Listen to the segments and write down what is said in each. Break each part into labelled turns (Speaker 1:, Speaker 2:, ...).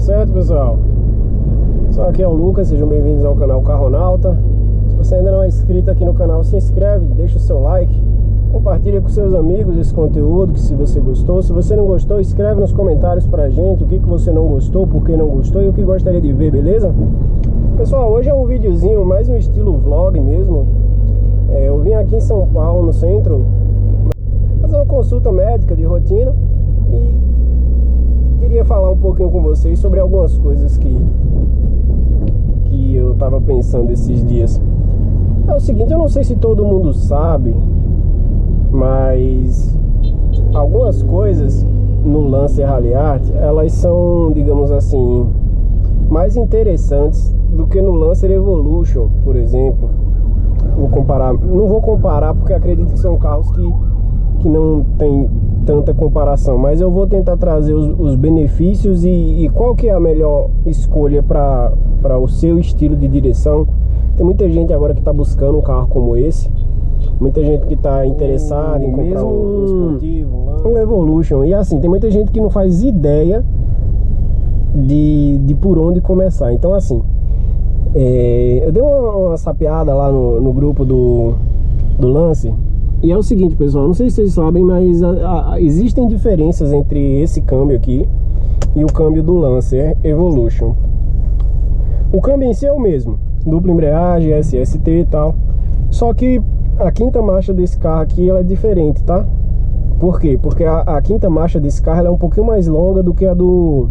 Speaker 1: certo, pessoal? Pessoal, aqui é o Lucas, sejam bem-vindos ao canal Carronauta. Se você ainda não é inscrito aqui no canal, se inscreve, deixa o seu like, compartilha com seus amigos esse conteúdo, que se você gostou. Se você não gostou, escreve nos comentários pra gente o que você não gostou, por que não gostou e o que gostaria de ver, beleza? Pessoal, hoje é um videozinho mais no estilo vlog mesmo. Eu vim aqui em São Paulo, no centro, fazer uma consulta médica de rotina e queria falar um pouquinho com vocês sobre algumas coisas que eu tava pensando esses dias. É o seguinte, eu não sei se todo mundo sabe, mas algumas coisas no Lancer Rally Art, elas são, digamos assim, mais interessantes do que no Lancer Evolution, por exemplo. Não vou comparar porque acredito que são carros que não tem tanta comparação, mas eu vou tentar trazer os benefícios e qual que é a melhor escolha para o seu estilo de direção. Tem muita gente agora que está buscando um carro como esse, muita gente que está interessada em comprar um esportivo, um Evolution, e assim, tem muita gente que não faz ideia de por onde começar. Então assim, eu dei uma sapeada lá no grupo do Lancer. E é o seguinte, pessoal, não sei se vocês sabem, mas existem diferenças entre esse câmbio aqui e o câmbio do Lancer Evolution. O câmbio em si é o mesmo, dupla embreagem, SST e tal. Só que a quinta marcha desse carro aqui, ela é diferente, tá? Por quê? Porque a quinta marcha desse carro ela é um pouquinho mais longa do que a do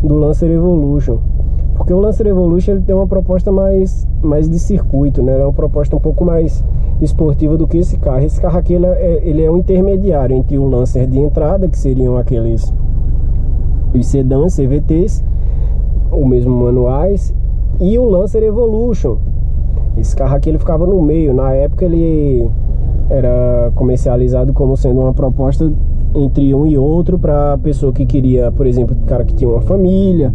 Speaker 1: Lancer Evolution. Porque o Lancer Evolution ele tem uma proposta mais de circuito, né? É uma proposta um pouco mais esportiva do que esse carro. Esse carro aqui ele é um intermediário entre o Lancer de entrada, que seriam os sedãs, CVTs, ou mesmo manuais, e o Lancer Evolution. Esse carro aqui ele ficava no meio. Na época ele era comercializado como sendo uma proposta entre um e outro para pessoa que queria, por exemplo, cara que tinha uma família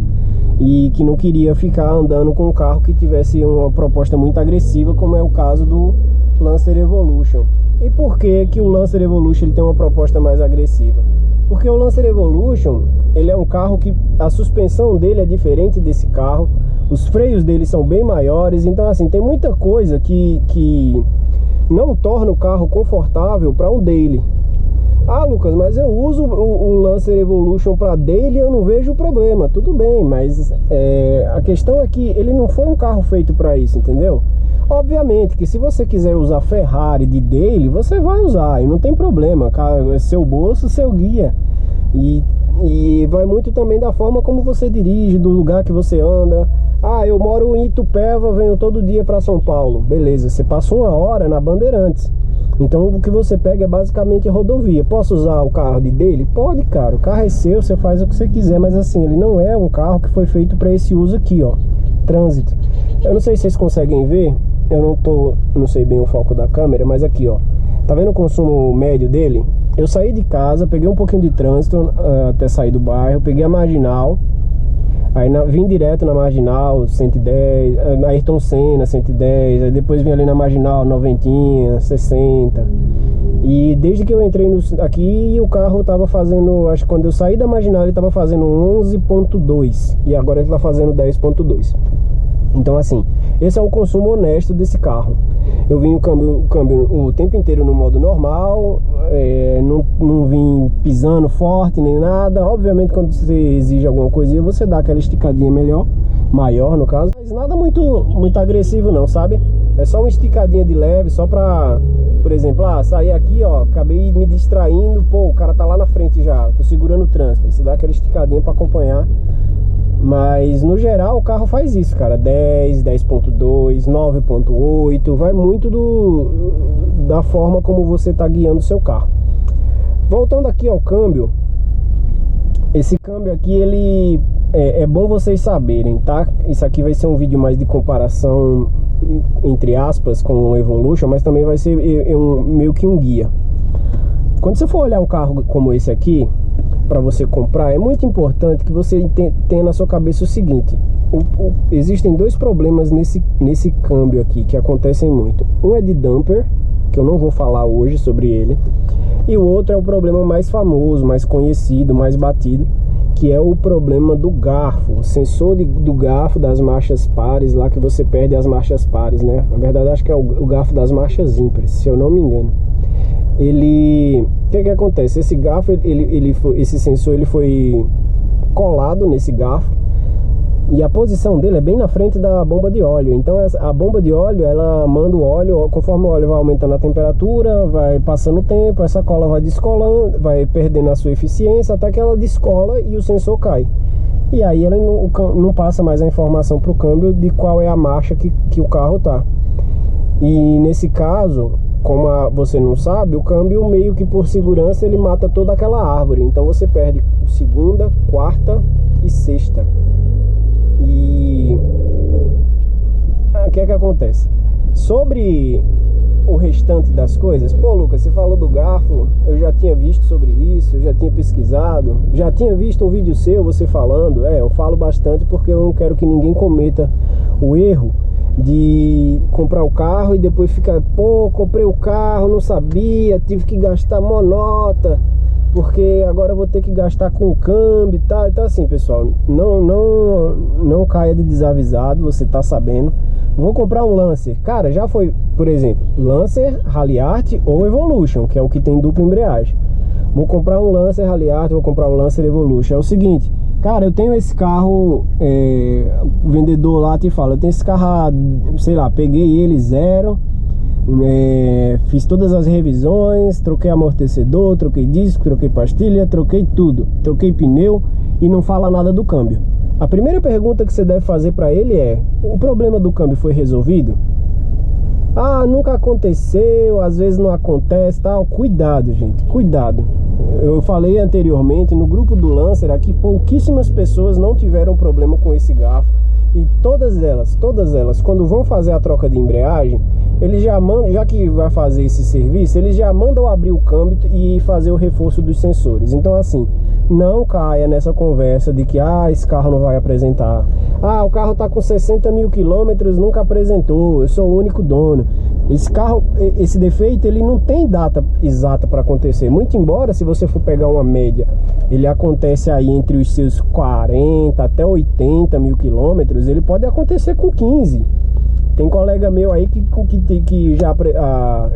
Speaker 1: e que não queria ficar andando com um carro que tivesse uma proposta muito agressiva, como é o caso do Lancer Evolution. E por que o Lancer Evolution ele tem uma proposta mais agressiva? Porque o Lancer Evolution ele é um carro que a suspensão dele é diferente desse carro, os freios dele são bem maiores, então assim, tem muita coisa que não torna o carro confortável para um daily. Ah, Lucas, mas eu uso o Lancer Evolution para daily e eu não vejo problema. Tudo bem, mas a questão é que ele não foi um carro feito para isso, entendeu? Obviamente que se você quiser usar Ferrari de daily, você vai usar e não tem problema, cara, seu bolso, seu guia. E vai muito também da forma como você dirige, do lugar que você anda. Ah, eu moro em Itupeva, venho todo dia para São Paulo. Beleza, você passa 1 hora na Bandeirantes. Então o que você pega é basicamente rodovia. Posso usar o carro de daily? Pode, cara, o carro é seu, você faz o que você quiser. Mas assim, ele não é um carro que foi feito para esse uso aqui, ó, trânsito. Eu não sei se vocês conseguem ver, eu não sei bem o foco da câmera, mas aqui, ó, tá vendo o consumo médio dele? Eu saí de casa, peguei um pouquinho de trânsito até sair do bairro, peguei a Marginal, aí vim direto na Marginal 110, Ayrton Senna 110, aí depois vim ali na Marginal 90, 60. E desde que eu entrei aqui, o carro tava fazendo, acho que quando eu saí da Marginal ele tava fazendo 11.2 e agora ele tá fazendo 10.2. Então assim, esse é o consumo honesto desse carro. Eu vim o câmbio o tempo inteiro no modo normal, não vim pisando forte nem nada. Obviamente quando você exige alguma coisinha, você dá aquela esticadinha maior no caso, mas nada muito agressivo não, sabe? É só uma esticadinha de leve, só pra, por exemplo, sair aqui, ó, acabei me distraindo, pô, o cara tá lá na frente já, tô segurando o trânsito, aí você dá aquela esticadinha pra acompanhar. Mas no geral o carro faz isso, cara, 10, 10.2, 9.8, vai muito da forma como você tá guiando o seu carro. Voltando aqui ao câmbio, esse câmbio aqui, ele é bom vocês saberem, tá? Isso aqui vai ser um vídeo mais de comparação, entre aspas, com o Evolution, mas também vai ser meio que um guia. Quando você for olhar um carro como esse aqui, para você comprar, é muito importante que você tenha na sua cabeça o seguinte: existem dois problemas nesse câmbio aqui que acontecem muito. Um é de damper, que eu não vou falar hoje sobre ele, e o outro é o problema mais famoso, mais conhecido, mais batido, que é o problema do garfo, o sensor do garfo das marchas pares, lá que você perde as marchas pares, né? Na verdade, acho que é o garfo das marchas ímpares, se eu não me engano. O que acontece? Esse garfo, esse sensor, ele foi colado nesse garfo, e a posição dele é bem na frente da bomba de óleo. Então a bomba de óleo, ela manda o óleo, conforme o óleo vai aumentando a temperatura, vai passando o tempo, essa cola vai descolando, vai perdendo a sua eficiência, até que ela descola e o sensor cai. E aí ela não passa mais a informação para o câmbio de qual é a marcha que o carro tá. E nesse caso, como você não sabe, o câmbio, meio que por segurança, ele mata toda aquela árvore. Então você perde segunda, quarta e sexta. E o que acontece? Sobre o restante das coisas, pô, Lucas, você falou do garfo, eu já tinha visto sobre isso, eu já tinha pesquisado, já tinha visto um vídeo seu, você falando. Eu falo bastante porque eu não quero que ninguém cometa o erro de comprar o carro e depois ficar, pô, comprei o carro, não sabia, tive que gastar mó nota, porque agora eu vou ter que gastar com o câmbio e tal. Então assim, pessoal, não caia de desavisado, você tá sabendo. Vou comprar um Lancer, cara, já foi, por exemplo, Lancer, Ralliart ou Evolution, que é o que tem dupla embreagem. Vou comprar um Lancer Ralliart, vou comprar um Lancer Evolution. É o seguinte, cara, eu tenho esse carro, o vendedor lá te fala, eu tenho esse carro, sei lá, peguei ele zero, fiz todas as revisões, troquei amortecedor, troquei disco, troquei pastilha, troquei tudo, troquei pneu, e não fala nada do câmbio. A primeira pergunta que você deve fazer para ele é: o problema do câmbio foi resolvido? Ah, nunca aconteceu, às vezes não acontece, tal. Cuidado, gente, cuidado. Eu falei anteriormente, no grupo do Lancer aqui, pouquíssimas pessoas não tiveram problema com esse garfo. E todas elas, quando vão fazer a troca de embreagem, eles já mandam, já que vai fazer esse serviço, eles já mandam abrir o câmbio e fazer o reforço dos sensores. Então assim, não caia nessa conversa de que esse carro não vai apresentar. O carro tá com 60 mil quilômetros, nunca apresentou, eu sou o único dono. Esse carro, esse defeito, ele não tem data exata para acontecer. Muito embora, se você for pegar uma média, ele acontece aí entre os seus 40 até 80 mil quilômetros, ele pode acontecer com 15. Tem colega meu aí que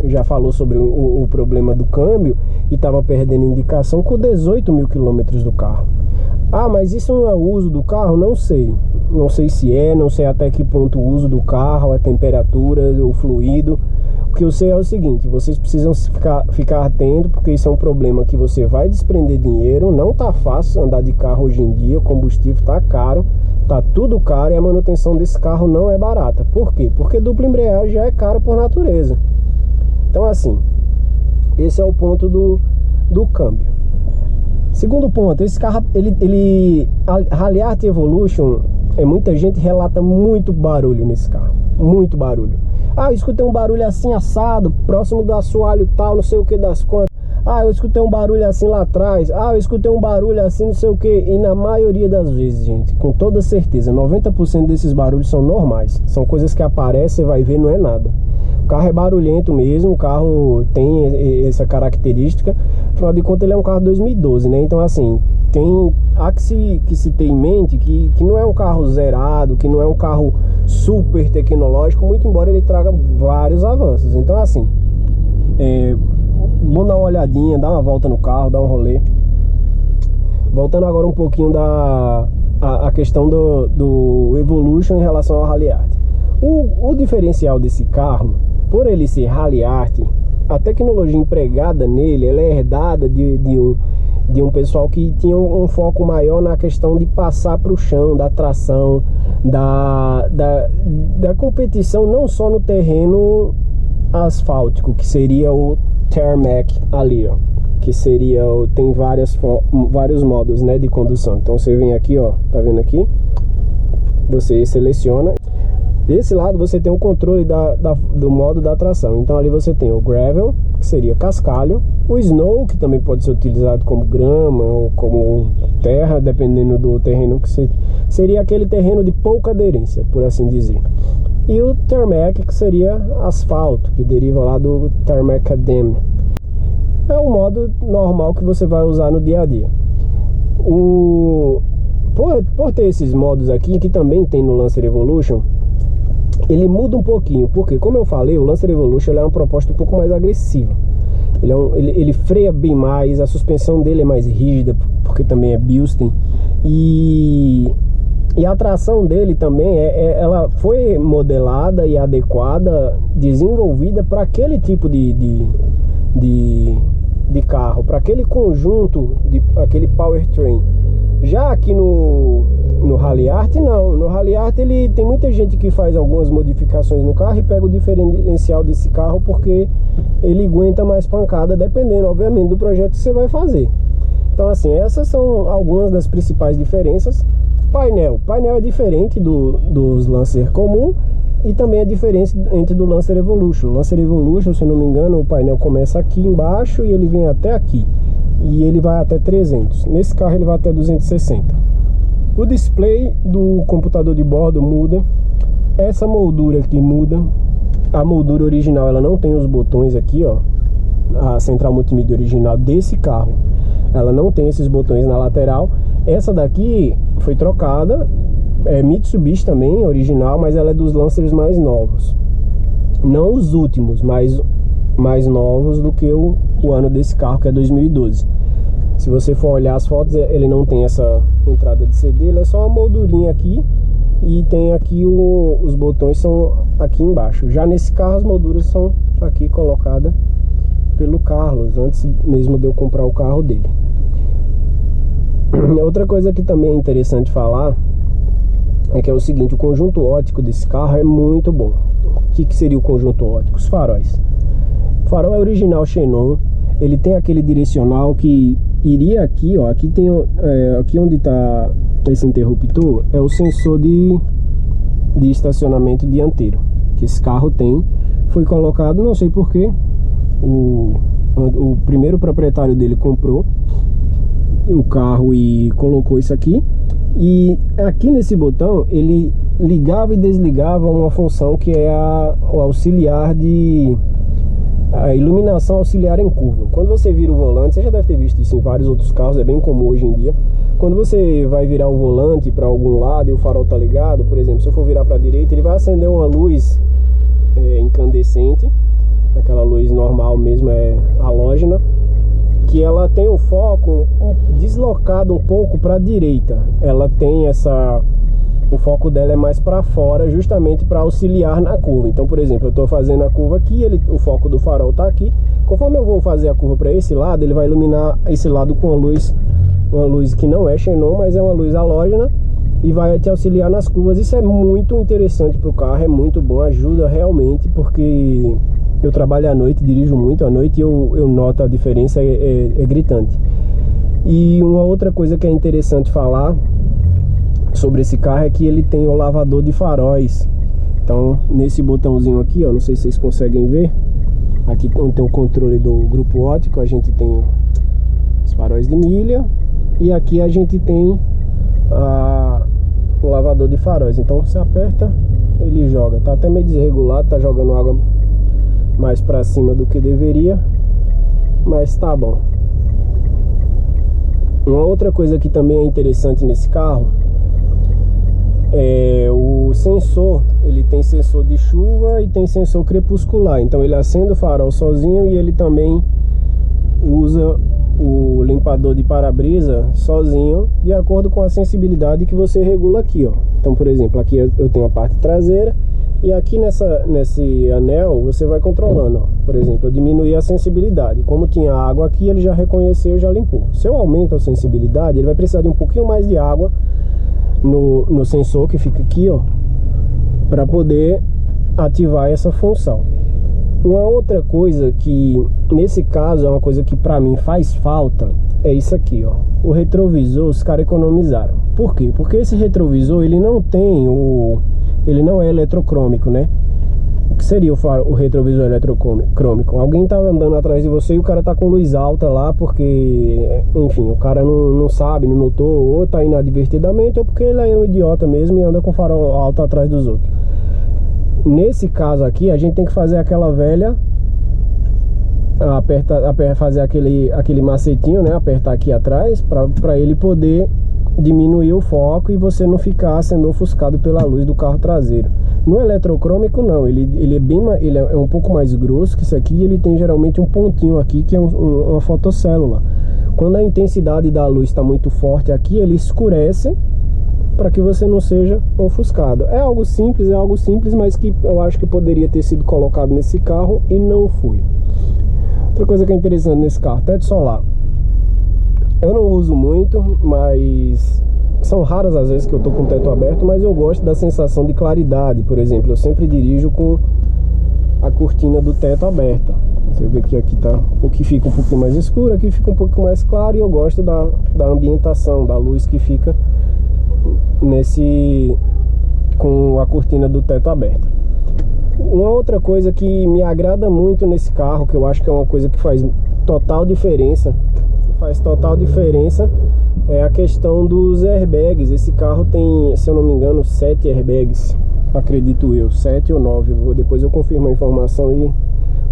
Speaker 1: já falou sobre o problema do câmbio e estava perdendo indicação com 18 mil quilômetros do carro. Mas isso não é o uso do carro? Não sei. Não sei se não sei até que ponto o uso do carro, a temperatura, o fluido. O que eu sei é o seguinte: vocês precisam ficar atentos, porque isso é um problema que você vai desprender dinheiro. Não tá fácil andar de carro hoje em dia, o combustível tá caro, tá tudo caro, e a manutenção desse carro não é barata. Por quê? Porque dupla embreagem já é caro por natureza. Então assim, esse é o ponto do câmbio. Segundo ponto, esse carro, Ralliart Evolution, muita gente relata muito barulho nesse carro, muito barulho. Eu escutei um barulho assim assado, próximo do assoalho tal, não sei o que das quantas. Eu escutei um barulho assim lá atrás. Eu escutei um barulho assim, não sei o que. E na maioria das vezes, gente, com toda certeza, 90% desses barulhos são normais. São coisas que aparecem, você vai ver, não é nada. O carro é barulhento mesmo, o carro tem essa característica. Afinal de contas, ele é um carro de 2012, né? Então assim, há que se ter em mente que não é um carro zerado, que não é um carro super tecnológico, muito embora ele traga vários avanços. Então assim, vamos dar uma olhadinha, dar uma volta no carro, dar um rolê. Voltando agora um pouquinho a questão do Evolution em relação ao Ralliart. O diferencial desse carro, por ele ser Ralliart, a tecnologia empregada nele, ela é herdada de um pessoal que tinha um foco maior na questão de passar para o chão, da tração, da competição, não só no terreno asfáltico, que seria o Tarmac ali, ó, que seria, tem vários modos, né, de condução. Então você vem aqui, ó, tá vendo aqui? Você seleciona. Desse lado você tem o controle do modo da tração. Então ali você tem o Gravel, que seria cascalho, o Snow, que também pode ser utilizado como grama ou como terra, dependendo do terreno que seria aquele terreno de pouca aderência, por assim dizer. E o Tarmac, que seria asfalto, que deriva lá do Tarmacadam. É um modo normal que você vai usar no dia a dia. Por ter esses modos aqui, que também tem no Lancer Evolution, ele muda um pouquinho, porque como eu falei, o Lancer Evolution é uma proposta um pouco mais agressiva. Ele freia bem mais, a suspensão dele é mais rígida, porque também é Bilstein, e a tração dele também ela foi modelada e adequada, desenvolvida para aquele tipo de carro, para aquele conjunto, aquele powertrain. Já aqui no Rally Art, não. No Rally Art ele tem muita gente que faz algumas modificações no carro e pega o diferencial desse carro porque ele aguenta mais pancada, dependendo, obviamente, do projeto que você vai fazer. Então, assim, essas são algumas das principais diferenças. Painel é diferente dos Lancer comum e também é diferente entre do Lancer Evolution. O Lancer Evolution, se eu não me engano, o painel começa aqui embaixo e ele vem até aqui. E ele vai até 300. Nesse carro ele vai até 260. O display do computador de bordo muda. Essa moldura aqui muda. A moldura original ela não tem os botões aqui, ó. A central multimídia original desse carro, ela não tem esses botões na lateral. Essa daqui foi trocada. É Mitsubishi também, original, mas ela é dos Lancers mais novos. Não os últimos, mas mais novos do que o ano desse carro, que é 2012. Se você for olhar as fotos, ele não tem essa entrada de CD, ele é só uma moldurinha aqui. E tem aqui os botões são aqui embaixo. Já nesse carro as molduras são aqui colocadas pelo Carlos, antes mesmo de eu comprar o carro dele. Outra coisa que também é interessante falar é que é o seguinte: o conjunto óptico desse carro é muito bom. O que seria o conjunto óptico? Os faróis. O farol é original Xenon. Ele tem aquele direcional que iria aqui, ó. Aqui tem aqui onde está esse interruptor, é o sensor de estacionamento dianteiro que esse carro tem. Foi colocado, não sei porquê, o primeiro proprietário dele comprou o carro e colocou isso aqui. E aqui nesse botão ele ligava e desligava uma função que é o auxiliar a iluminação auxiliar em curva. Quando você vira o volante, você já deve ter visto isso em vários outros carros, é bem comum hoje em dia. Quando você vai virar o volante para algum lado e o farol tá ligado, por exemplo, se eu for virar para a direita, ele vai acender uma luz incandescente, aquela luz normal mesmo, halógena, que ela tem um foco deslocado um pouco para a direita. Ela tem o foco dela é mais para fora, justamente para auxiliar na curva. Então, por exemplo, eu estou fazendo a curva aqui, o foco do farol está aqui. Conforme eu vou fazer a curva para esse lado, ele vai iluminar esse lado com uma luz que não é xenon, mas é uma luz halógena, e vai te auxiliar nas curvas. Isso é muito interessante para o carro, é muito bom, ajuda realmente, porque eu trabalho à noite, dirijo muito à noite, e eu noto a diferença, é gritante. E uma outra coisa que é interessante falar sobre esse carro é que ele tem o lavador de faróis. Então, nesse botãozinho aqui, ó, não sei se vocês conseguem ver, aqui onde tem o controle do grupo óptico, a gente tem os faróis de milha, e aqui a gente tem o lavador de faróis. Então você aperta, ele joga. Tá até meio desregulado, tá jogando água mais pra cima do que deveria, mas tá bom. Uma outra coisa que também é interessante nesse carro é o sensor. Ele tem sensor de chuva e tem sensor crepuscular. Então ele acende o farol sozinho e ele também usa o limpador de para-brisa sozinho, de acordo com a sensibilidade que você regula aqui, ó. Então, por exemplo, aqui eu tenho a parte traseira, e aqui nesse anel você vai controlando, ó. Por exemplo, eu diminuí a sensibilidade. Como tinha água aqui, ele já reconheceu e já limpou. Se eu aumento a sensibilidade, ele vai precisar de um pouquinho mais de água no sensor que fica aqui, ó, para poder ativar essa função. Uma outra coisa que nesse caso é uma coisa que para mim faz falta é isso aqui, ó. O retrovisor os caras economizaram. Por quê? Porque esse retrovisor ele não tem ele não é eletrocrômico, né? O que seria o retrovisor eletrocrômico? Alguém tá andando atrás de você e o cara tá com luz alta lá porque, enfim, o cara não sabe, não notou, ou tá inadvertidamente, ou porque ele é um idiota mesmo e anda com farol alto atrás dos outros. Nesse caso aqui, a gente tem que fazer aquela velha fazer aquele macetinho, né? Apertar aqui atrás para ele poder diminuir o foco e você não ficar sendo ofuscado pela luz do carro traseiro. No eletrocrômico não, ele é um pouco mais grosso que isso aqui, e ele tem geralmente um pontinho aqui que é uma fotocélula. Quando a intensidade da luz está muito forte aqui, ele escurece para que você não seja ofuscado. É algo simples, mas que eu acho que poderia ter sido colocado nesse carro e não foi. Outra coisa que é interessante nesse carro, teto solar. Eu não uso muito, mas são raras as vezes que eu tô com o teto aberto, mas eu gosto da sensação de claridade. Por exemplo, eu sempre dirijo com a cortina do teto aberta. Você vê que aqui tá, o que fica um pouquinho mais escuro, aqui fica um pouco mais claro, e eu gosto da ambientação, da luz que fica com a cortina do teto aberta. Uma outra coisa que me agrada muito nesse carro, que eu acho que é uma coisa que faz total diferença, é a questão dos airbags. Esse carro tem, se eu não me engano, 7 airbags, acredito eu, 7 ou 9. Depois eu confirmo a informação e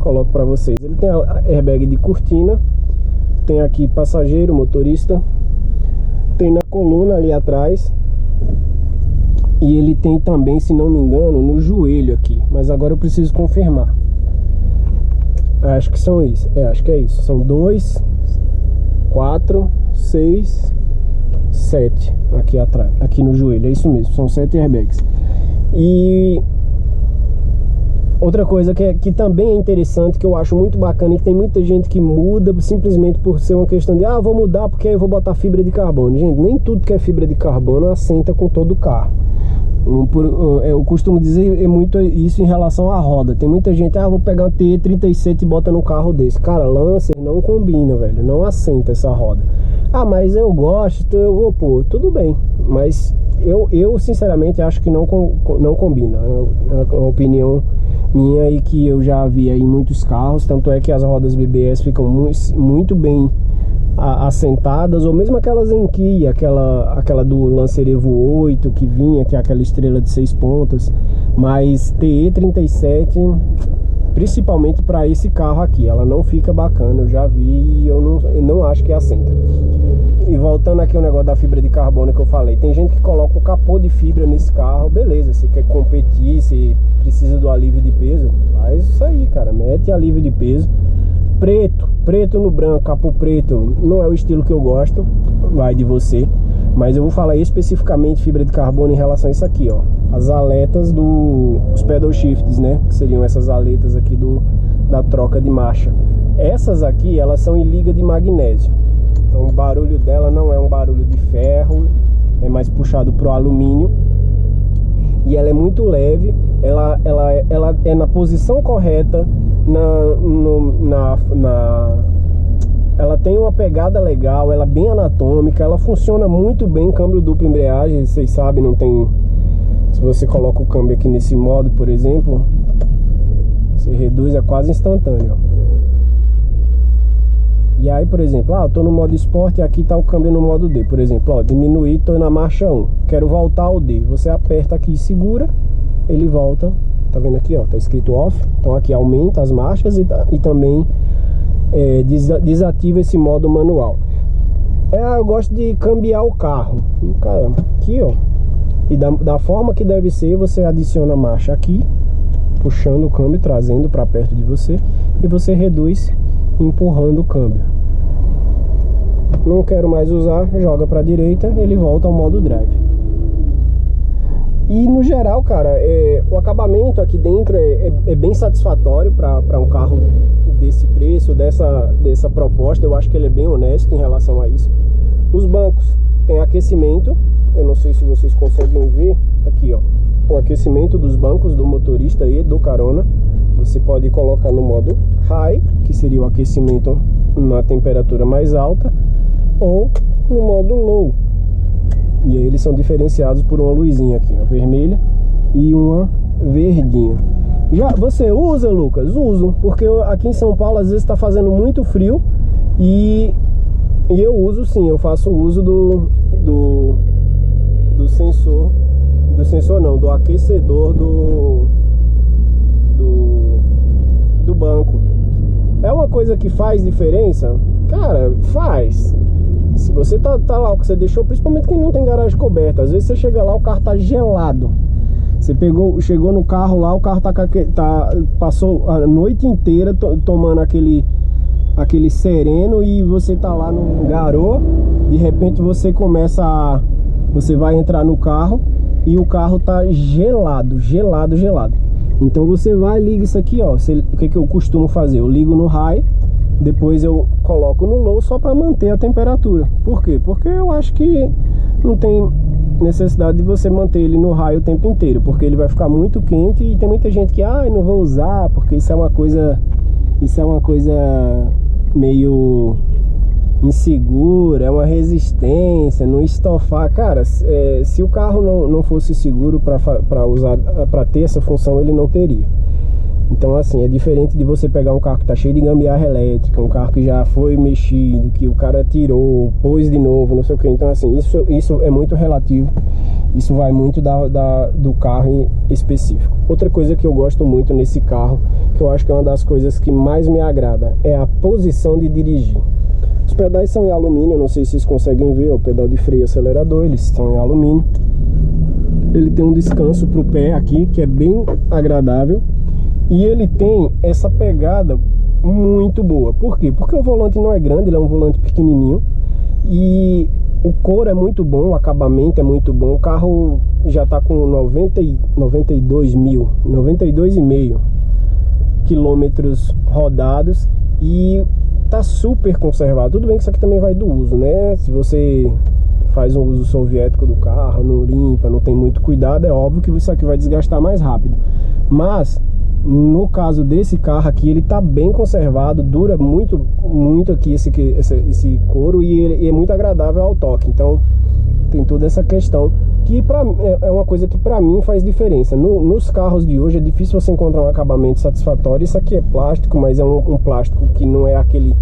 Speaker 1: coloco para vocês. Ele tem a airbag de cortina, tem aqui passageiro, motorista, tem na coluna ali atrás, e ele tem também, se não me engano, no joelho aqui, mas agora eu preciso confirmar. Acho que são isso, acho que é isso. São 2, 4, 6, 7 aqui atrás, aqui no joelho, é isso mesmo, são 7 airbags. E outra coisa que também é interessante, que eu acho muito bacana, e que tem muita gente que muda simplesmente por ser uma questão de vou mudar porque aí eu vou botar fibra de carbono. Gente, nem tudo que é fibra de carbono assenta com todo o carro. Eu costumo dizer muito isso em relação à roda. Tem muita gente, vou pegar uma TE37 e bota no carro desse. Cara, Lancer não combina, velho, não assenta essa roda. Mas eu gosto, então eu vou pôr. Tudo bem, mas eu sinceramente acho que não combina. É uma opinião minha e que eu já vi aí em muitos carros. Tanto é que as rodas BBS ficam muito bem assentadas, ou mesmo aquelas em Kia, aquela do Lancer Evo 8 que vinha, que é aquela estrela de 6 pontas. Mas TE37, principalmente para esse carro aqui, ela não fica bacana. Eu já vi e eu não acho que assenta. E voltando aqui ao negócio da fibra de carbono que eu falei, tem gente que coloca o capô de fibra nesse carro. Beleza, você quer competir, você precisa do alívio de peso, faz isso aí, cara, mete alívio de peso. Preto no branco, capô preto, não é o estilo que eu gosto, vai de você. Mas eu vou falar especificamente fibra de carbono em relação a isso aqui, ó. As aletas os pedal shifts, né? Que seriam essas aletas aqui da troca de marcha. Essas aqui, elas são em liga de magnésio. Então o barulho dela não é um barulho de ferro, é mais puxado pro alumínio. E ela é muito leve, ela é na posição correta, ela tem uma pegada legal, ela é bem anatômica, ela funciona muito bem. Câmbio duplo embreagem, vocês sabem, não tem... Se você coloca o câmbio aqui nesse modo, por exemplo, você reduz, é quase instantâneo, ó. E aí, por exemplo, eu tô no modo esporte e aqui tá o câmbio no modo D. Por exemplo, diminuir, tô na marcha 1, quero voltar ao D. Você aperta aqui e segura, ele volta. Tá vendo aqui, ó, tá escrito off. Então aqui aumenta as marchas e também desativa esse modo manual. Eu gosto de cambiar o carro. Cara, aqui, ó. E da forma que deve ser, você adiciona a marcha aqui, puxando o câmbio, trazendo para perto de você, e você reduz empurrando o câmbio. Não quero mais usar, joga para a direita, ele volta ao modo drive. E no geral, cara, o acabamento aqui dentro é bem satisfatório para um carro desse preço, dessa proposta. Eu acho que ele é bem honesto em relação a isso. Os bancos tem aquecimento, eu não sei se vocês conseguem ver aqui, ó, o aquecimento dos bancos do motorista e do carona. Você pode colocar no modo high, que seria o aquecimento na temperatura mais alta, ou no modo low. E aí eles são diferenciados por uma luzinha aqui, uma vermelha e uma verdinha. Já você usa, Lucas? Uso, porque aqui em São Paulo às vezes está fazendo muito frio e eu uso sim, eu faço uso do aquecedor do banco. É uma coisa que faz diferença? Cara, faz. Se você tá lá, o que você deixou, principalmente quem não tem garagem coberta, às vezes você chega lá, o carro tá gelado. Você chegou no carro lá, o carro passou a noite inteira tomando aquele sereno, e você tá lá no garô, de repente você vai entrar no carro e o carro tá gelado. Então você vai, liga isso aqui, ó. O que eu costumo fazer? Eu ligo no high, depois eu coloco no low só para manter a temperatura. Por quê? Porque eu acho que não tem necessidade de você manter ele no high o tempo inteiro, porque ele vai ficar muito quente, e tem muita gente que não vou usar, porque isso é uma coisa meio insegura, é uma resistência, não estofar. Cara, se o carro não fosse seguro para usar, para ter essa função, ele não teria. Então, assim, é diferente de você pegar um carro que tá cheio de gambiarra elétrica, um carro que já foi mexido, que o cara tirou, pôs de novo, não sei o que. Então, assim, isso é muito relativo. Isso vai muito do carro em específico. Outra coisa que eu gosto muito nesse carro, que eu acho que é uma das coisas que mais me agrada, é a posição de dirigir. Os pedais são em alumínio, não sei se vocês conseguem ver, o pedal de freio e acelerador, eles são em alumínio. Ele tem um descanso pro pé aqui, que é bem agradável. E ele tem essa pegada muito boa. Por quê? Porque o volante não é grande, ele é um volante pequenininho. E o couro é muito bom, o acabamento é muito bom. O carro já está com 92,5 quilômetros rodados. E tá super conservado. Tudo bem que isso aqui também vai do uso, né? Se você faz um uso soviético do carro, não limpa, não tem muito cuidado, é óbvio que isso aqui vai desgastar mais rápido. Mas no caso desse carro aqui, ele tá bem conservado, dura muito aqui esse couro, e ele é muito agradável ao toque. Então tem toda essa questão que é uma coisa que pra mim faz diferença. Nos carros de hoje é difícil você encontrar um acabamento satisfatório. Isso aqui é plástico, mas é um plástico que não é aquele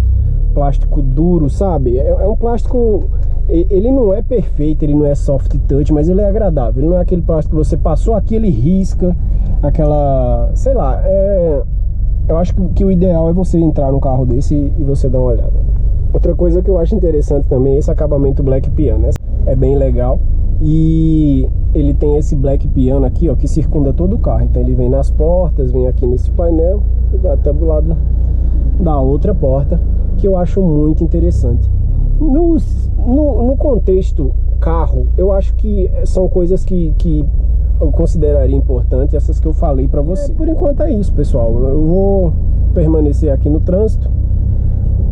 Speaker 1: plástico duro, sabe? É um plástico, ele não é perfeito, ele não é soft touch, mas ele é agradável. Ele não é aquele plástico que você passou aqui, ele risca, aquela, sei lá, eu acho que o ideal é você entrar num carro desse e você dar uma olhada. Outra coisa que eu acho interessante também é esse acabamento Black Piano, né? É bem legal. E ele tem esse Black Piano aqui, ó, que circunda todo o carro. Então ele vem nas portas, vem aqui nesse painel e vai até do lado da outra porta, que eu acho muito interessante. No contexto carro, eu acho que são coisas que eu consideraria importante, essas que eu falei pra você. Por enquanto é isso, pessoal. Eu vou permanecer aqui no trânsito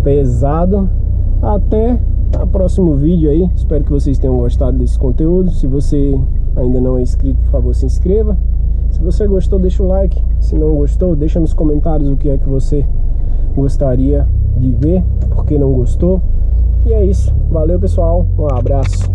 Speaker 1: pesado até o próximo vídeo aí. Espero que vocês tenham gostado desse conteúdo. Se você ainda não é inscrito, por favor, se inscreva. Se você gostou, deixa o like. Se não gostou, deixa nos comentários o que é que você gostaria de ver, por que não gostou. E é isso. Valeu, pessoal. Um abraço.